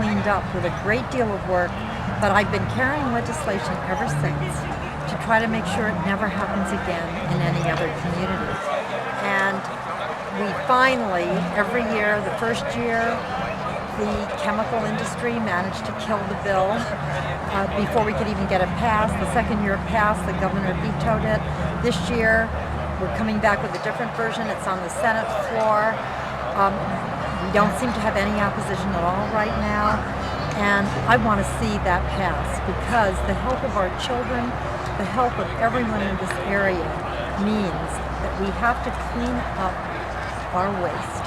cleaned up with a great deal of work, but I've been carrying legislation ever since to try to make sure it never happens again in any other community. And we finally, every year, the first year, the chemical industry managed to kill the bill before we could even get it passed. The second year it passed, the governor vetoed it. This year, we're coming back with a different version. It's on the Senate floor. We don't seem to have any opposition at all right now. And I want to see that pass because the health of our children, the health of everyone in this area means that we have to clean up our waste.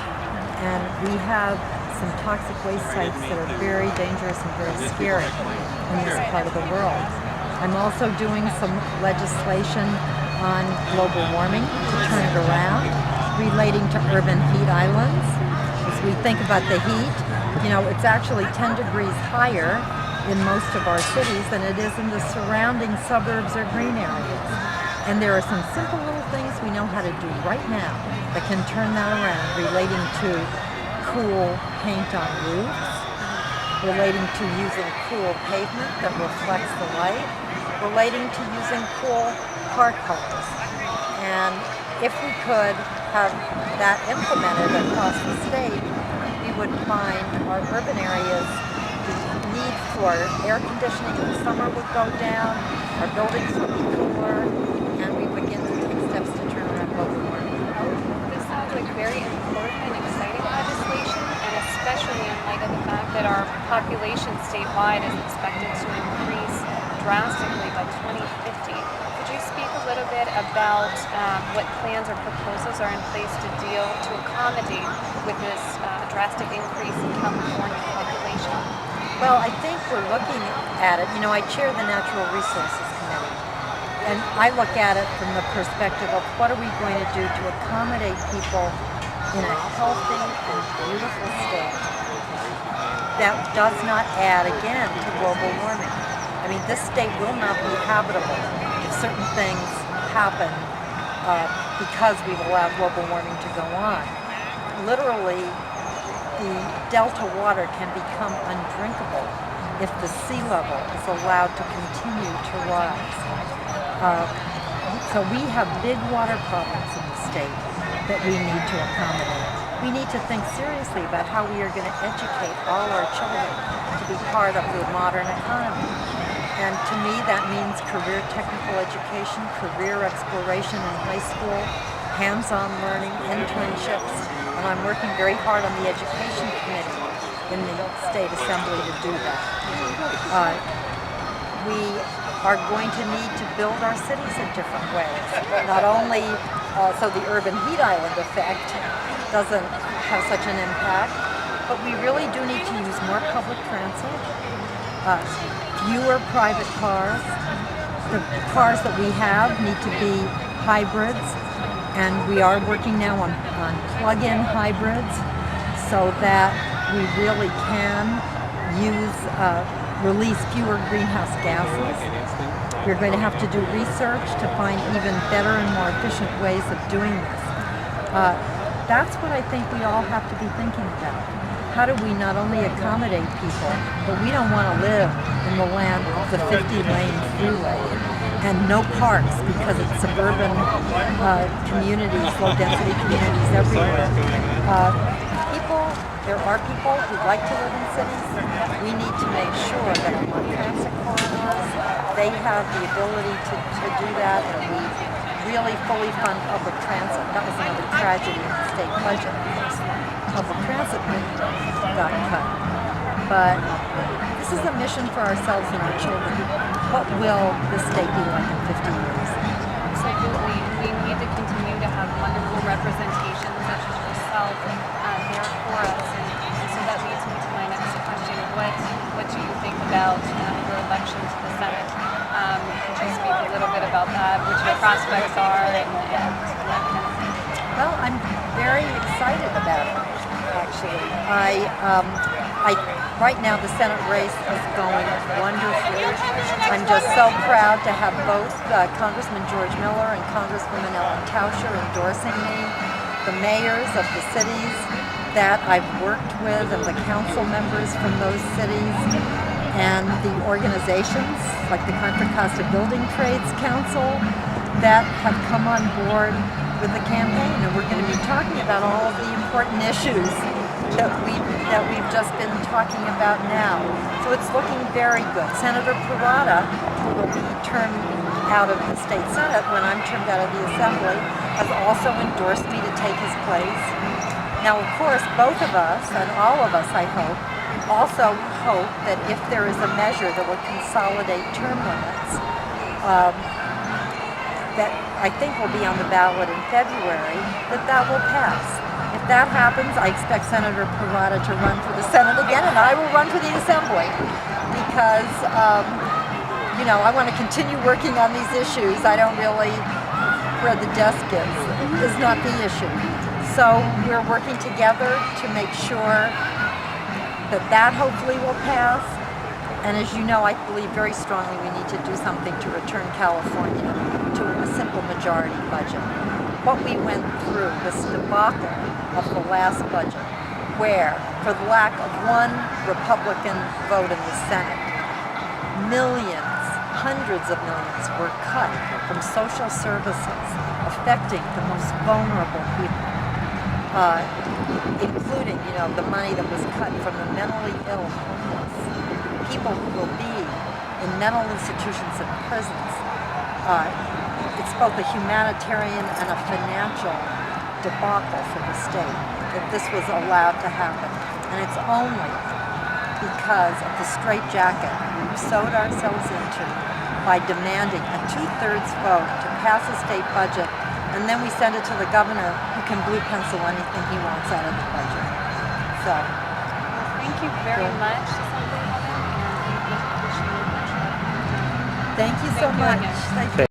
And we have some toxic waste sites that are very dangerous and very scary in this part of the world. I'm also doing some legislation on global warming to turn it around, relating to urban heat islands. As we think about the heat, it's actually 10 degrees higher in most of our cities than it is in the surrounding suburbs or green areas. And there are some simple little things we know how to do right now that can turn that around, relating to cool paint on roofs, relating to using cool pavement that reflects the light, relating to using cool car colors. And if we could have that implemented across the state, we would find our urban areas, the need for air conditioning in the summer would go down, our buildings would be cooler, and we begin to take steps to turn around global warming. This sounds like very important and exciting legislation, and especially in light of the fact that our population statewide is expected to increase drastically by 2050. Could you speak a little bit about what plans or proposals are in place to accommodate with this drastic increase in California population? Well, I think we're looking at it. I chair the Natural Resources Committee, and I look at it from the perspective of what are we going to do to accommodate people in a healthy and beautiful state that does not add again to global warming. I mean, this state will not be habitable if certain things happen because we've allowed global warming to go on. Literally, the delta water can become undrinkable if the sea level is allowed to continue to rise. So we have big water problems in the state that we need to accommodate. We need to think seriously about how we are going to educate all our children to be part of the modern economy. And to me, that means career technical education, career exploration in high school, hands-on learning, internships, and I'm working very hard on the education committee in the state assembly to do that. We are going to need to build our cities in different ways. Not only so the urban heat island effect doesn't have such an impact, but we really do need to use more public transit, fewer private cars. The cars that we have need to be hybrids, and we are working now on plug-in hybrids so that we really can release fewer greenhouse gases. We're going to have to do research to find even better and more efficient ways of doing this. That's what I think we all have to be thinking about. How do we not only accommodate people, but we don't want to live in the land of the 50-lane freeway and no parks because it's suburban communities, low-density communities everywhere. There are people who like to live in cities. We need to make sure that on transit corridors, they have the ability to do that, and we really fully fund public transit. That was another tragedy in the state budget. Public transit got cut. But this is a mission for ourselves and our children. What will this state be like in 50 years? Absolutely. We need to continue to have wonderful representation such as yourself there for us. And so that leads me to my next question. What do you think about your election to the Senate? Could you speak a little bit about that, what your prospects are, and that kind of thing? Well, I'm very excited about it, actually. Right now the Senate race is going wonderfully. I'm just so proud to have both Congressman George Miller and Congresswoman Ellen Tauscher endorsing me, the mayors of the cities that I've worked with and the council members from those cities and the organizations like the Contra Costa Building Trades Council that have come on board with the campaign, and we're going to be talking about all of the important issues that we've just been talking about now. So it's looking very good. Senator Parada, who will be termed out of the state senate when I'm termed out of the assembly, has also endorsed me to take his place. Now, of course, both of us, and all of us, I hope, also hope that if there is a measure that will consolidate term limits, that I think will be on the ballot in February, that will pass. If that happens, I expect Senator Parada to run for the Senate again, and I will run for the Assembly, because I want to continue working on these issues. I don't really, where the desk is not the issue. So we're working together to make sure that hopefully will pass. And as you know, I believe very strongly we need to do something to return California to a simple majority budget. What we went through, this debacle of the last budget, where, for the lack of one Republican vote in the Senate, millions, hundreds of millions were cut from social services affecting the most vulnerable people, including, the money that was cut from the mentally ill homeless, people who will be in mental institutions and prisons. It's both a humanitarian and a financial debacle for the state that this was allowed to happen. And it's only because of the straitjacket we've sewed ourselves into by demanding a 2/3 vote to pass a state budget, and then we send it to the governor who can blue pencil anything he wants out of the budget. So, thank you very much, Assemblywoman, and we appreciate it. thank you so much. Thank you.